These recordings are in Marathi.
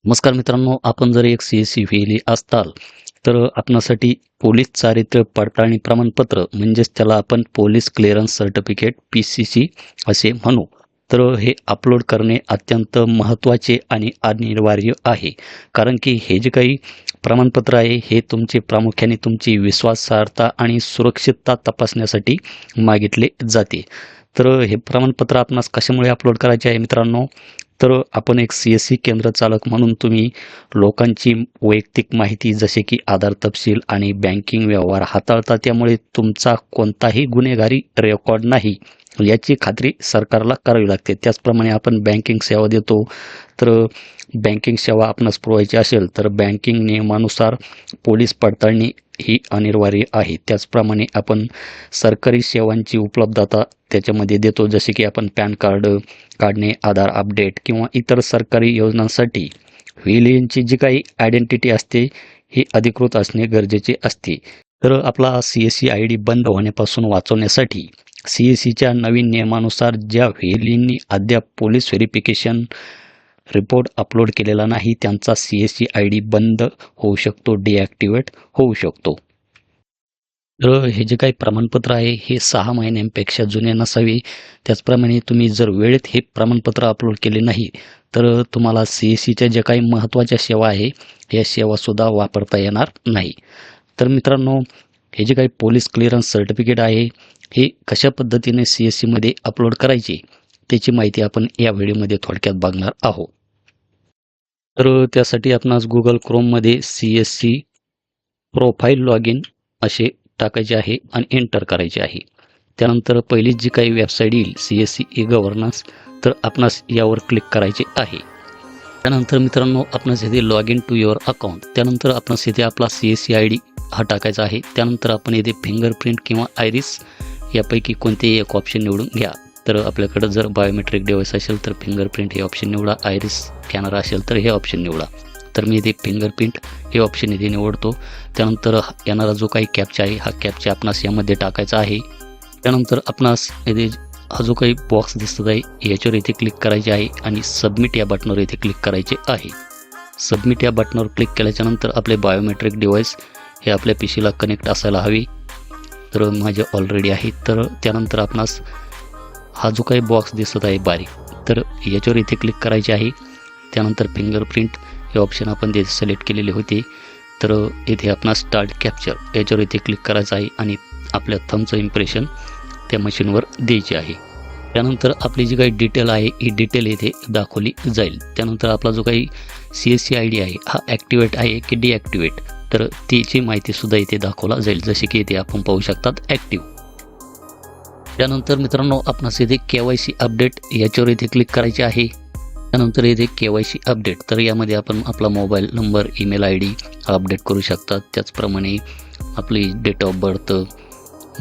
नमस्कार मित्रांनो, आपण जर एक CSC व्हेली असताल तर आपणासाठी पोलीस चारित्र्य पडताळणी प्रमाणपत्र म्हणजेच त्याला आपण पोलीस क्लिअरन्स सर्टिफिकेट PCC असे म्हणू. तर हे अपलोड करणे अत्यंत महत्त्वाचे आणि अनिवार्य आहे. कारण की हे जे काही प्रमाणपत्र आहे हे तुमचे प्रामुख्याने तुमची विश्वासार्हता आणि सुरक्षितता तपासण्यासाठी मागितले जाते. तर हे प्रमाणपत्र आपणास कशामुळे अपलोड करायचे आहे मित्रांनो? तर आपण एक CSC केंद्र चालक म्हणून तुम्ही लोकांची वैयक्तिक माहिती जसे की आधार तपशील आणि बँकिंग व्यवहार हाताळता, त्यामुळे तुमचा कोणताही गुन्हेगारी रेकॉर्ड नाही याची खात्री सरकारला करावी लागते. त्याचप्रमाणे आपण बँकिंग सेवा देतो. तर बँकिंग सेवा आपणास पुरवायची असेल तर बँकिंग नियमानुसार पोलीस पडताळणी ही अनिवार्य आहे. त्याचप्रमाणे आपण सरकारी सेवांची उपलब्धता त्याच्यामध्ये देतो, जसे की आपण पॅन कार्ड काढणे, आधार अपडेट किंवा इतर सरकारी योजनांसाठी व्हेलियनची जी काही आयडेंटिटी असते ही अधिकृत असणे गरजेचे असते. तर आपला CSC ID बंद होण्यापासून वाचवण्यासाठी CSCच्या नवीन नियमानुसार ज्या व्हेलियननी अद्याप पोलीस व्हेरिफिकेशन रिपोर्ट अपलोड केलेला नाही त्यांचा CSC ID बंद होऊ शकतो, डिॲक्टिवेट होऊ शकतो. तर हे जे काही प्रमाणपत्र आहे हे 6 महिन्यांपेक्षा जुने नसावे. त्याचप्रमाणे तुम्ही जर वेळेत हे प्रमाणपत्र अपलोड केले नाही तर तुम्हाला CSCच्या ज्या काही महत्त्वाच्या सेवा आहे या सेवासुद्धा वापरता येणार नाही. तर मित्रांनो, हे जे काही पोलीस क्लिअरन्स सर्टिफिकेट आहे हे कशा पद्धतीने CSCमध्ये अपलोड करायचे त्याची माहिती आपण या व्हिडिओमध्ये थोडक्यात बघणार आहोत. तर त्यासाठी आपणास Google Chromeमध्ये CSC profile log in असे टाकायचे आहे आणि एंटर करायचे आहे. त्यानंतर पहिली जी काही वेबसाईट येईल CSC ई-गव्हर्नन्स, तर आपणास यावर क्लिक करायचे आहे. त्यानंतर मित्रांनो आपणास इथे log in to your account, त्यानंतर आपणास इथे आपला CSC ID हा टाकायचा आहे. त्यानंतर आपण इथे फिंगरप्रिंट किंवा आयरिस यापैकी कोणतेही एक ऑप्शन निवडून घ्या. तर आपल्याकडे जर बायोमेट्रिक डिव्हाइस असेल तर फिंगरप्रिंट हे ऑप्शन निवडा, आयरिस स्कॅनर असेल तर हे ऑप्शन निवडा. तर मी इथे फिंगरप्रिंट हे ऑप्शन इथे निवडतो. त्यानंतर येणारा जो काही कॅप्चा आहे हा कॅप्चा आपणास यामध्ये टाकायचा आहे. त्यानंतर आपणास इथे हा जो काही बॉक्स दिसत आहे याच्यावर इथे क्लिक करायचे आहे आणि सबमिट या बटनवर इथे क्लिक करायचे आहे. सबमिट या बटनवर क्लिक केल्याच्यानंतर आपले बायोमेट्रिक डिव्हाइस हे आपल्या PCला कनेक्ट असायला हवे. तर माझे ऑलरेडी आहे. तर त्यानंतर आपणास हा जो काही बॉक्स दिसत आहे बारीक, तर याच्यावर इथे क्लिक करायचे आहे. त्यानंतर फिंगरप्रिंट हे ऑप्शन आपण तिथे सिलेक्ट केलेले होते. तर इथे आपणास स्टार्ट कॅप्चर याच्यावर इथे क्लिक करायचं आहे आणि आपल्या थंबचं इम्प्रेशन त्या मशीनवर द्यायचे आहे. त्यानंतर आपली जी काही डिटेल आहे ही डिटेल इथे दाखवली जाईल. त्यानंतर आपला जो काही CSC ID आहे हा ॲक्टिवेट आहे की डिॲक्टिवेट, तर त्याची माहितीसुद्धा इथे दाखवला जाईल, जसे की इथे आपण पाहू शकतात ॲक्टिव्ह. त्यानंतर मित्रांनो आपणास इथे KYC अपडेट याच्यावर इथे क्लिक करायचे आहे. त्यानंतर इथे KYC अपडेट, तर यामध्ये आपण आपला mobile number, email ID update करू शकतात. त्याचप्रमाणे आपली डेट ऑफ बर्थ,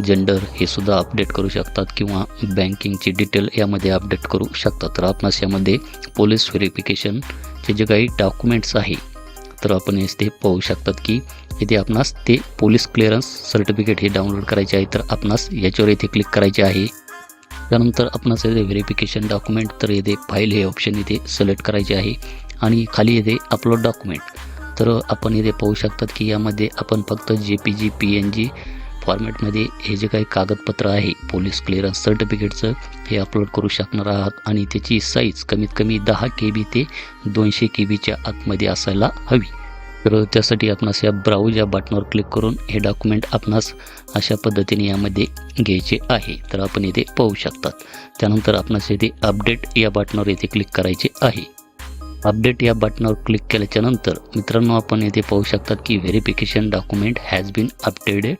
जेंडर हे सुद्धा अपडेट करू शकतात किंवा बँकिंगची डिटेल यामध्ये अपडेट करू शकतात. तर आपणास यामध्ये पोलीस व्हेरिफिकेशनचे जे काही डॉक्युमेंट्स आहे तर आपण इथे पाहू शकतात की इथे आपणास ते पोलीस क्लिअरन्स सर्टिफिकेट हे डाउनलोड करायचे आहे. तर आपणास याच्यावर इथे क्लिक करायचे आहे. त्यानंतर आपणास इथे व्हेरिफिकेशन डॉक्युमेंट, तर इथे फाईल हे ऑप्शन इथे सिलेक्ट करायचे आहे आणि खाली इथे अपलोड डॉक्युमेंट, तर आपण इथे पाहू शकतात की यामध्ये आपण फक्त JPG PNG फॉर्मॅटमध्ये हे जे काही कागदपत्र आहे पोलीस क्लिअरन्स सर्टिफिकेटचं हे अपलोड करू शकणार आहात आणि त्याची साईज कमीत कमी 10 KB ते 200 KBच्या आतमध्ये असायला हवी. तर त्यासाठी आपणास या ब्राउज या बटनावर क्लिक करून हे डॉक्युमेंट आपणास अशा पद्धतीने यामध्ये घ्यायचे आहे. तर आपण इथे पाहू शकतात. त्यानंतर आपणास इथे अपडेट या बटनावर इथे क्लिक करायचे आहे. अपडेट या बटनावर क्लिक केल्याच्यानंतर मित्रांनो आपण इथे पाहू शकतात की verification document has been updated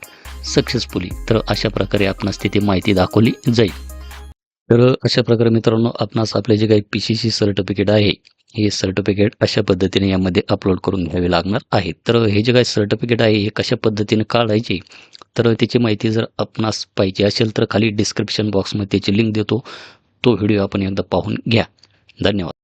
successfully. तर अशा प्रकारे आपणास तिथे माहिती दाखवली जाईल. तर अशा प्रकारे मित्रांनो आपणास आपले जे काही PCC सर्टिफिकेट आहे हे सर्टिफिकेट अशा पद्धतीने यामध्ये अपलोड करून घ्यावे लागणार आहे. तर हे जे काही सर्टिफिकेट आहे हे कशा पद्धतीने काढायचे तर त्याची माहिती जर आपणास पाहिजे असेल तर खाली डिस्क्रिप्शन बॉक्समध्ये त्याची लिंक देतो. तो व्हिडिओ आपण एकदा पाहून घ्या. धन्यवाद.